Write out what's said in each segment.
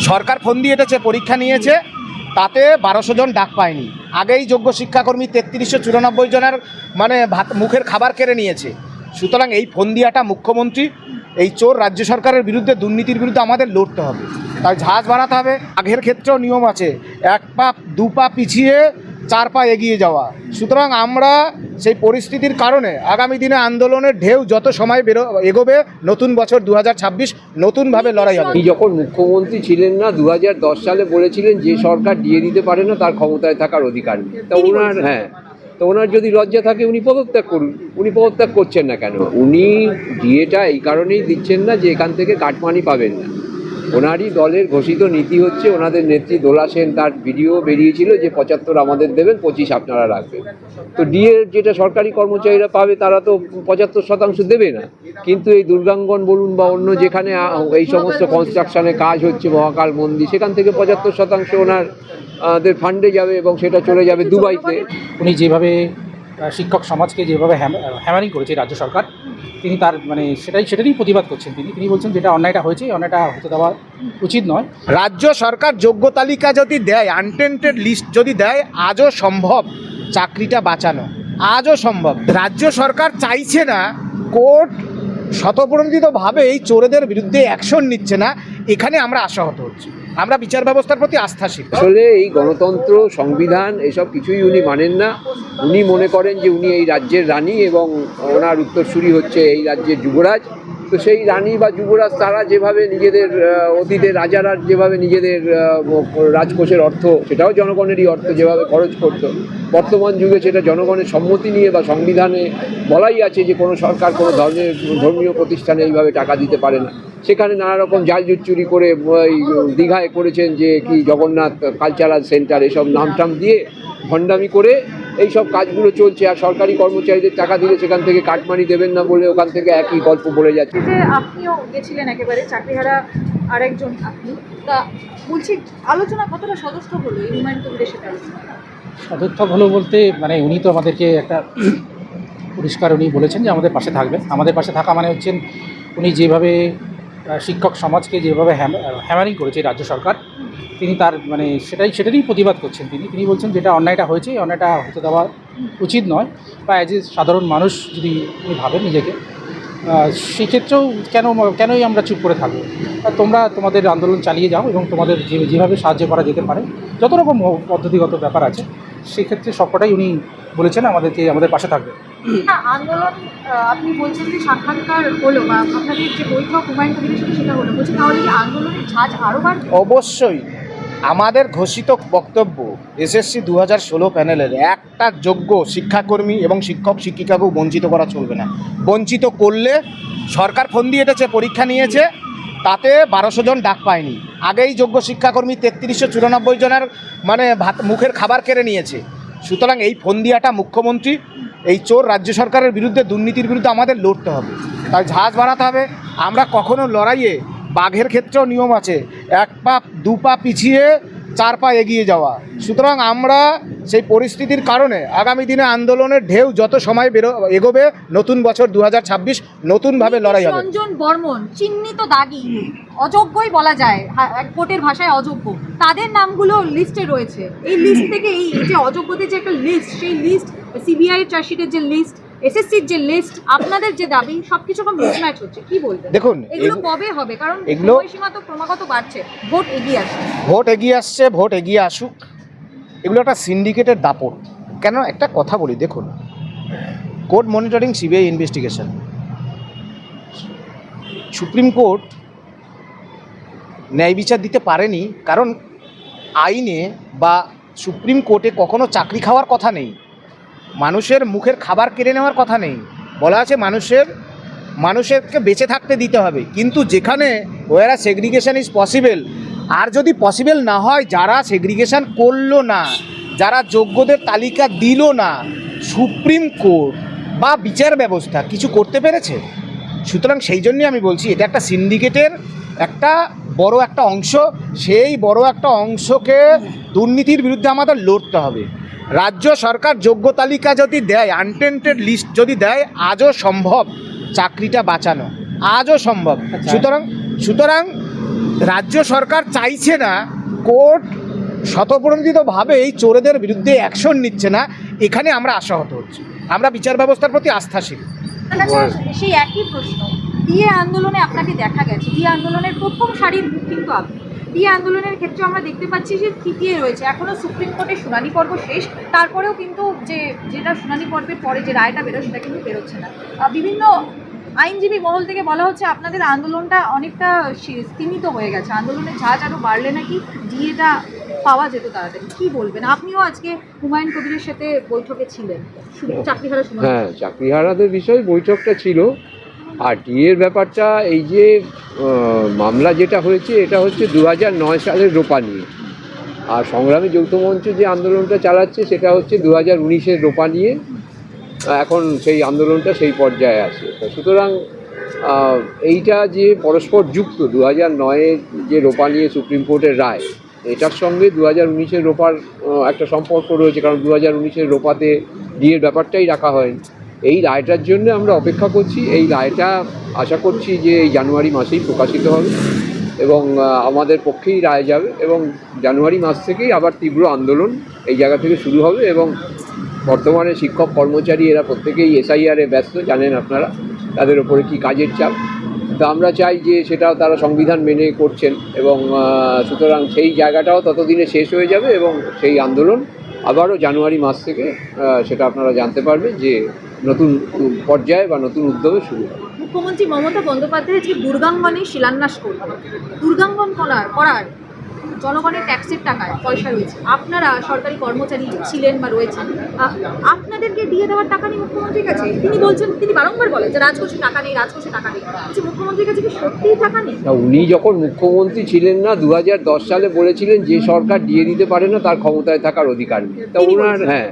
সরকার ফন্দি এঁটেছে, পরীক্ষা নিয়েছে, তাতে 1200 জন ডাক পায়নি। আগেই যোগ্য শিক্ষাকর্মী 3394 জনের মানে মুখের খাবার কেড়ে নিয়েছে। সুতরাং এই ফন্দিয়াটা মুখ্যমন্ত্রী, এই চোর রাজ্য সরকারের বিরুদ্ধে, দুর্নীতির বিরুদ্ধে আমাদের লড়তে হবে। তাই ঝাঁজ বাড়াতে হবে। আগের ক্ষেত্রেও নিয়ম আছে, 1 পা 2 পা পিছিয়ে 4 পা এগিয়ে যাওয়া। সুতরাং আমরা সেই পরিস্থিতির কারণে আগামী দিনে আন্দোলনের ঢেউ যত সময় এগোবে, নতুন বছর 2026 নতুনভাবে লড়াই হবে। যখন মুখ্যমন্ত্রী ছিলেন না 2010 সালে বলেছিলেন যে সরকার দিয়ে দিতে পারে না তার ক্ষমতায় থাকার অধিকার নেই। তা ওনার যদি লজ্জা থাকে উনি পদত্যাগ করুন। উনি পদত্যাগ করছেন না কেন? উনি ডিএটা এই কারণেই দিচ্ছেন না যে এখান থেকে কাটমানি পাবেন না। ওনারই দলের ঘোষিত নীতি হচ্ছে, ওনাদের নেত্রী দোলা সেন তার ভিডিও বেরিয়েছিল যে 75 আমাদের দেবেন, 25 আপনারা রাখবেন। তো ডিএ যেটা সরকারি কর্মচারীরা পাবে তারা তো 75% দেবে না। কিন্তু এই দুর্গাঙ্গন বলুন বা অন্য যেখানে এই সমস্ত কনস্ট্রাকশনে কাজ হচ্ছে, মহাকাল মন্দির, সেখান থেকে 75% ওনাদের ফান্ডে যাবে এবং সেটা চলে যাবে দুবাইতে। উনি যেভাবে শিক্ষক সমাজকে যেভাবে হ্যামারিং করেছে রাজ্য সরকার, তিনি তার মানে সেটারই প্রতিবাদ করছেন। তিনি বলছেন যেটা অন্যায়টা হয়েছে, অন্যায়টা হতে দেওয়া উচিত নয়। রাজ্য সরকার যোগ্য তালিকা যদি দেয়, আনটেন্টেড লিস্ট যদি দেয়, আজও সম্ভব চাকরিটা বাঁচানো, আজও সম্ভব। রাজ্য সরকার চাইছে না, কোর্ট স্বতঃপ্রণোদিতভাবে এই চোরেদের বিরুদ্ধে অ্যাকশন নিচ্ছে না, এখানে আমরা আশাহত হচ্ছি। আমরা বিচার ব্যবস্থার প্রতি আস্থাশীল। আসলে এই গণতন্ত্র, সংবিধান এসব কিছুই উনি মানেন না। উনি মনে করেন যে উনি এই রাজ্যের রানী এবং ওনার উত্তরসূরি হচ্ছে এই রাজ্যের যুবরাজ। তো সেই রানী বা যুবরাজ তারা যেভাবে নিজেদের অতীতের রাজারা যেভাবে নিজেদের রাজকোষের অর্থ, সেটাও জনগণেরই অর্থ, যেভাবে খরচ করতো, বর্তমান যুগে সেটা জনগণের সম্মতি নিয়ে বা সংবিধানে বলাই আছে যে কোনো সরকার কোনো ধর্মীয় প্রতিষ্ঠানে এইভাবে টাকা দিতে পারে না। সেখানে নানা রকম জাল চুরি করে দীঘায় করেছেন যে কি জগন্নাথ কালচারাল সেন্টার, এসব নামটাম দিয়ে ভণ্ডামি করে এই সব কাজগুলো চলছে। আর সরকারি কর্মচারীদের টাকা দিলে সেখান থেকে কাটমানি দেবেন না বলে ওখান থেকে একই গল্প বলে যাচ্ছে। যে আপনিও গেছিলেন একেবারে চাকরিহারা আরেকজন আপনি, তা বলছি আলোচনা কতটা সদস্য হলো এই হুমায়ুন কবিরের সাথে আলোচনা? সদর্থক হলো বলতে মানে উনি তো আমাদেরকে একটা পরিষ্কার উনি বলেছেন যে আমাদের পাশে থাকবেন। আমাদের পাশে থাকা মানে হচ্ছেন উনি যেভাবে শিক্ষক সমাজকে যেভাবে হ্যামারিং করেছে রাজ্য সরকার, তিনি তার মানে সেটারই প্রতিবাদ করছেন। তিনি বলছেন যেটা অন্যায়টা হয়েছে, অন্যায়টা হতে দেওয়া উচিত নয়। বা অ্যাজ এ সাধারণ মানুষ যদি উনি ভাবেন নিজেকে, সেক্ষেত্রেও কেনই আমরা চুপ করে থাকবো? তোমরা তোমাদের আন্দোলন চালিয়ে যাও এবং তোমাদের যেভাবে সাহায্য করা যেতে পারে, যত রকম পদ্ধতিগত ব্যাপার আছে, সেক্ষেত্রে সবকটাই উনি বলেছেন আমাদের পাশে থাকবে। আন্দোলন আপনি বলছেন যে সাক্ষাৎকার হলো বা আপনাদের যে বৈঠক হুমায়ুন কবিরের সাথে সেটা হলো, বলছি তাহলে কি আন্দোলনের ঝাঁজ আরও বাড়বে? অবশ্যই। আমাদের ঘোষিত বক্তব্য, এসএসসি 2016 প্যানেলের একটা যোগ্য শিক্ষাকর্মী এবং শিক্ষক শিক্ষিকাকেও বঞ্চিত করা চলবে না। বঞ্চিত করলে, সরকার ফন্দি এঁটেছে, পরীক্ষা নিয়েছে, তাতে 1200 জন ডাক পায়নি। আগেই যোগ্য শিক্ষাকর্মী 3394 জনের মানে মুখের খাবার কেড়ে নিয়েছে। সুতরাং এই ফন্দিয়াটা মুখ্যমন্ত্রী, এই চোর রাজ্য সরকারের বিরুদ্ধে, দুর্নীতির বিরুদ্ধে আমাদের লড়তে হবে। তাই ঝাঁজ বাড়াতে হবে। আমরা কখনো লড়াইয়ে, বাঘের ক্ষেত্রেও নিয়ম আছে, 1 পা 2 পা পিছিয়ে 4 পা এগিয়ে যাওয়া। সুতরাং আমরা সেই পরিস্থিতির কারণে আগামী দিনে আন্দোলনের ঢেউ যত সময় এগোবে, নতুন বছর 2026 নতুনভাবে লড়াই হবে। রঞ্জন বর্মন চিহ্নিত দাগি, অযোগ্যই বলা যায়, কোর্টের ভাষায় অযোগ্য, তাদের নামগুলো লিস্টে রয়েছে। এই লিস্ট থেকে এই যে অযোগ্যদের যে একটা লিস্ট, সেই লিস্ট সিবিআই এর চার্জশিটের যে লিস্ট, এসএসসির যে লিস্ট, আপনাদের যে দাবি, সবকিছু খুব মিসম্যাচ হচ্ছে। কি বলবেন? দেখুন, এগুলো কবে হবে? কারণ সময়সীমা তো ক্রমাগত বাড়ছে, ভোট এগিয়ে আসছে। ভোট এগিয়ে আসুক। এগুলো একটা সিন্ডিকেটের দাপট। কেন? একটা কথা বলি, দেখুন, court monitoring, CBI investigation, supreme court ন্যায় বিচার দিতে পারেনি, কারণ আইনে বা সুপ্রিম কোর্টে কখনো চাকরি খাওয়ার কথা নেই, মানুষের মুখের খাবার কেড়ে নেওয়ার কথা নেই। বলা আছে মানুষেরকে বেঁচে থাকতে দিতে হবে। কিন্তু যেখানে ওয়ারা সেগ্রিগেশন ইজ পসিবল, আর যদি পসিবল না হয়, যারা সেগ্রিগেশন করলো না, যারা যোগ্যদের তালিকা দিল না, সুপ্রিম কোর্ট বা বিচার ব্যবস্থা কিছু করতে পেরেছে? সুতরাং সেই জন্যই আমি বলছি, এটা একটা সিন্ডিকেটের একটা বড় একটা অংশ। সেই বড় একটা অংশকে দুর্নীতির বিরুদ্ধে আমাদের লড়তে হবে। রাজ্য সরকার যোগ্য তালিকা যদি দেয়, আনটেন্টেড লিস্ট যদি দেয়, আজও সম্ভব চাকরিটা বাঁচানো, আজও সম্ভব। সুতরাং রাজ্য সরকার চাইছে না, কোর্ট স্বতঃপ্রণোদিতভাবে এই চোরেদের বিরুদ্ধে অ্যাকশন নিচ্ছে না, এখানে আমরা আশাহত হচ্ছি। আমরা বিচার ব্যবস্থার প্রতি আস্থাশীল। আপনার কাছে সেই একই প্রশ্ন, ডিএ আন্দোলনে আপনাকে দেখা গেছে, ডিএ আন্দোলনের প্রথম সারির মুখ কিন্তু আপনি। ডিএ আন্দোলনের ক্ষেত্রে আমরা দেখতে পাচ্ছি যে থিতিয়ে রয়েছে, এখনও সুপ্রিম কোর্টের শুনানি পর্ব শেষ, তারপরেও কিন্তু যেটা শুনানি পর্বের পরে যে রায়টা বেরোয় সেটা কিন্তু বেরোচ্ছে না। বিভিন্ন আইনজীবী মহল থেকে বলা হচ্ছে আপনাদের আন্দোলনটা অনেকটা স্তীমিত হয়ে গেছে, আন্দোলনের ঝাঁজ আরও বাড়লে নাকি ডিএটা পাওয়া যেত তাড়াতাড়ি। কী বলবেন? আপনিও আজকে হুমায়ুন কবিরের সাথে বৈঠকে ছিলেন, চাকরিহারা শুনানি। হ্যাঁ, চাকরিহারাদের বিষয়ে বৈঠকটা ছিল। আর ডিএর ব্যাপারটা, এই যে মামলা যেটা হয়েছে, এটা হচ্ছে 2009 সালের রোপা নিয়ে। আর সংগ্রামী যৌথ মঞ্চ যে আন্দোলনটা চালাচ্ছে সেটা হচ্ছে 2019-এর রোপা নিয়ে। এখন সেই আন্দোলনটা সেই পর্যায়ে আছে। তো সুতরাং এইটা যে পরস্পর যুক্ত, 2009-এর যে রোপা নিয়ে সুপ্রিম কোর্টের রায়, এটার সঙ্গে 2019-এর রোপার একটা সম্পর্ক রয়েছে, কারণ 2019-এর রোপাতে ডিএর ব্যাপারটাই রাখা হয়নি। এই রায়টার জন্য আমরা অপেক্ষা করছি। এই রায়টা আশা করছি যে এই জানুয়ারি মাসেই প্রকাশিত হবে এবং আমাদের পক্ষেই রায় যাবে, এবং জানুয়ারি মাস থেকেই আবার তীব্র আন্দোলন এই জায়গা থেকে শুরু হবে। এবং বর্তমানে শিক্ষক কর্মচারী এরা প্রত্যেকেই এসআইআরে ব্যস্ত, জানেন আপনারা, তাদের ওপরে কি কাজের চাপ। তো আমরা চাই যে সেটাও তারা সংবিধান মেনে করছেন, এবং সুতরাং সেই জায়গাটাও ততদিনে শেষ হয়ে যাবে এবং সেই আন্দোলন আবারও জানুয়ারি মাস থেকে সেটা আপনারা জানতে পারবেন যে নতুন পর্যায়ে বা নতুন উদ্যোগে শুরু হবে। মুখ্যমন্ত্রী মমতা বন্দ্যোপাধ্যায় আজকে দুর্গাঙ্গনে শিলান্যাস করবেন। দুর্গাঙ্গন করার জনগণের ট্যাক্সের টাকায় পয়সা রয়েছে, আপনারা সরকারি কর্মচারী ছিলেন বা রয়েছেন, আপনাদেরকে দিয়ে দেওয়ার টাকা নেই মুখ্যমন্ত্রীর কাছে। তিনি বলছেন, তিনি বারংবার বলেন যে রাজকোষে টাকা নেই, রাজকোষে টাকা নেই। আচ্ছা, মুখ্যমন্ত্রীর কাছে কি সত্যিই টাকা নেই? উনি যখন মুখ্যমন্ত্রী ছিলেন না, 2010 সালে বলেছিলেন যে সরকার দিয়ে দিতে পারে না তার ক্ষমতায় থাকার অধিকার নেই। তা ওনার, হ্যাঁ,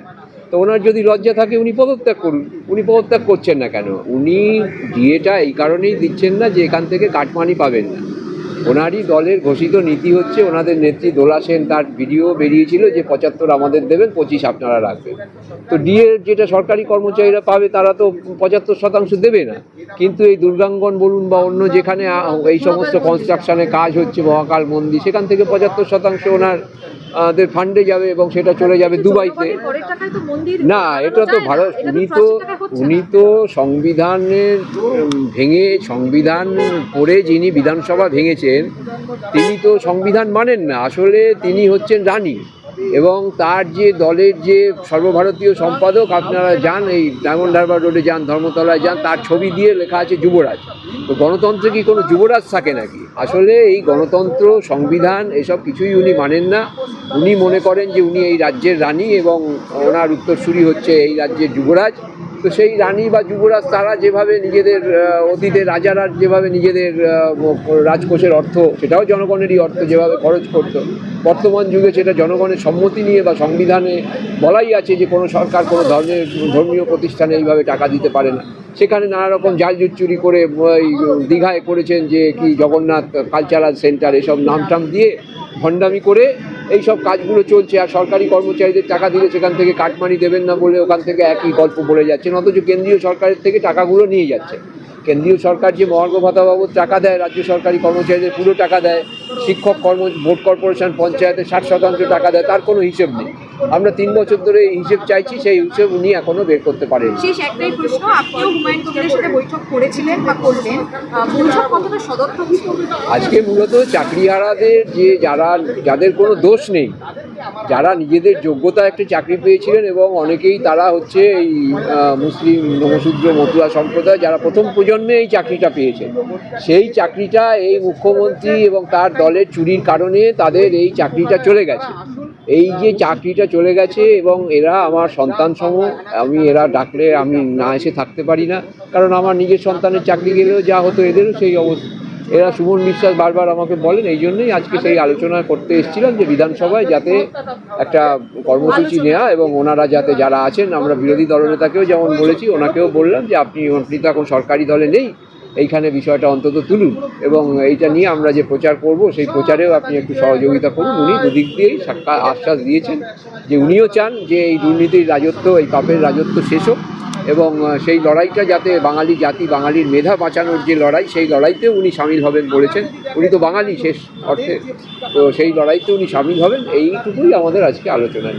তো ওনার যদি লজ্জা থাকে উনি পদত্যাগ করুন। উনি পদত্যাগ করছেন না কেন? উনি ডিএটা এই কারণেই দিচ্ছেন না যে এখান থেকে কাটমানি পাবেন না। ওনারই দলের ঘোষিত নীতি হচ্ছে, ওনাদের নেত্রী দোলা সেন তার ভিডিও বেরিয়েছিল যে 75 আমাদের দেবেন, 25 আপনারা রাখবেন। তো ডিএ যেটা সরকারি কর্মচারীরা পাবে তারা তো 75% দেবে না, কিন্তু এই দুর্গাঙ্গন বলুন বা অন্য যেখানে এই সমস্ত কনস্ট্রাকশনে কাজ হচ্ছে, মহাকাল মন্দির, সেখান থেকে 75% ওনার দের ফান্ডে যাবে এবং সেটা চলে যাবে দুবাইতে। না, এটা তো ভারত, উনি তো সংবিধানের ভেঙে, সংবিধান পড়ে যিনি বিধানসভা ভেঙেছেন তিনি তো সংবিধান মানেন না। আসলে তিনি হচ্ছেন রানী, এবং তার যে দলের যে সর্বভারতীয় সম্পাদক, আপনারা যান এই ডায়মন্ড হারবার রোডে যান, ধর্মতলায় যান, তার ছবি দিয়ে লেখা আছে যুবরাজ। তো গণতন্ত্রে কি কোনো যুবরাজ থাকে নাকি? আসলে এই গণতন্ত্র, সংবিধান এসব কিছুই উনি মানেন না। উনি মনে করেন যে উনি এই রাজ্যের রানী এবং ওনার উত্তরসূরি হচ্ছে এই রাজ্যের যুবরাজ। তো সেই রানী বা যুবরাজ তারা যেভাবে নিজেদের অতীতের রাজারা যেভাবে নিজেদের রাজকোষের অর্থ, সেটাও জনগণেরই অর্থ, যেভাবে খরচ করতো, বর্তমান যুগে সেটা জনগণের সম্মতি নিয়ে বা সংবিধানে বলাই আছে যে কোনো সরকার কোনো ধর্মীয় প্রতিষ্ঠানে এইভাবে টাকা দিতে পারে না। সেখানে নানা রকম জালজুট চুরি করে দীঘায় করেছেন যে কি জগন্নাথ কালচারাল সেন্টার, এসব নামটাম দিয়ে ভণ্ডামি করে এই সব কাজগুলো চলছে। আর সরকারি কর্মচারীদের টাকা দিলে সেখান থেকে কাটমানি দেবেন না বলে ওখান থেকে একই গল্প বলে যাচ্ছেন, অথচ কেন্দ্রীয় সরকারের থেকে টাকাগুলো নিয়ে যাচ্ছে। কেন্দ্রীয় সরকার যে মহার্ঘ ভাতা বাবদ টাকা দেয়, রাজ্য সরকারি কর্মচারীদের পুরো টাকা দেয়, শিক্ষক বোর্ড কর্পোরেশন পঞ্চায়েতে 60% টাকা দেয়, তার কোনো হিসেব নেই। আমরা 3 বছর ধরে হিসেব চাইছি, সেই হিসেব উনি এখনো বের করতে পারেন। শেষ একটাই প্রশ্ন, আপনিও হুমায়ুন কবিরের সাথে বৈঠক করেছিলেন বা করলেন, বৈঠক কতটা সদর্থক ছিল? আজকে মূলত চাকরিহারাদের যাদের কোনো দোষ নেই, যারা নিজেদের যোগ্যতা একটা চাকরি পেয়েছিলেন, এবং অনেকেই তারা হচ্ছে এই মুসলিম নমশূদ্র মতুয়া সম্প্রদায়, যারা প্রথম প্রজন্মে এই চাকরিটা পেয়েছে, সেই চাকরিটা এই মুখ্যমন্ত্রী এবং তার দলের চুরির কারণে তাদের এই চাকরিটা চলে গেছে। এই যে চাকরিটা চলে গেছে, এবং এরা আমার সন্তান সম, আমি এরা ডাকলে আমি না এসে থাকতে পারি না, কারণ আমার নিজের সন্তানের চাকরি গেলেও যা হতো এদেরও সেই অবস্থা। এরা সুমন বিশ্বাস বারবার আমাকে বলেন, এই জন্যই আজকে সেই আলোচনা করতে এসেছিলাম যে বিধানসভায় যাতে একটা কর্মসূচি নেওয়া, এবং ওনারা যাতে যারা আছেন, আমরা বিরোধী দলনেতাকেও যেমন বলেছি, ওনাকেও বললাম যে আপনি তো এখন সরকারি দলে নেই, এইখানে বিষয়টা অন্তত তুলুন, এবং এইটা নিয়ে আমরা যে প্রচার করব সেই প্রচারেও আপনি একটু সহযোগিতা করুন। উনি দুদিক দিয়েই আশ্বাস দিয়েছেন যে উনিও চান যে এই দুর্নীতির রাজত্ব, এই পাপের রাজত্ব শেষ হোক, এবং সেই লড়াইটা যাতে বাঙালি জাতি, বাঙালির মেধা বাঁচানোর যে লড়াই, সেই লড়াইতে উনি সামিল হবেন বলেছেন। উনি তো বাঙালি শেষ অর্থে, তো সেই লড়াইতে উনি সামিল হবেন, এইটুকুই আমাদের আজকে আলোচনা।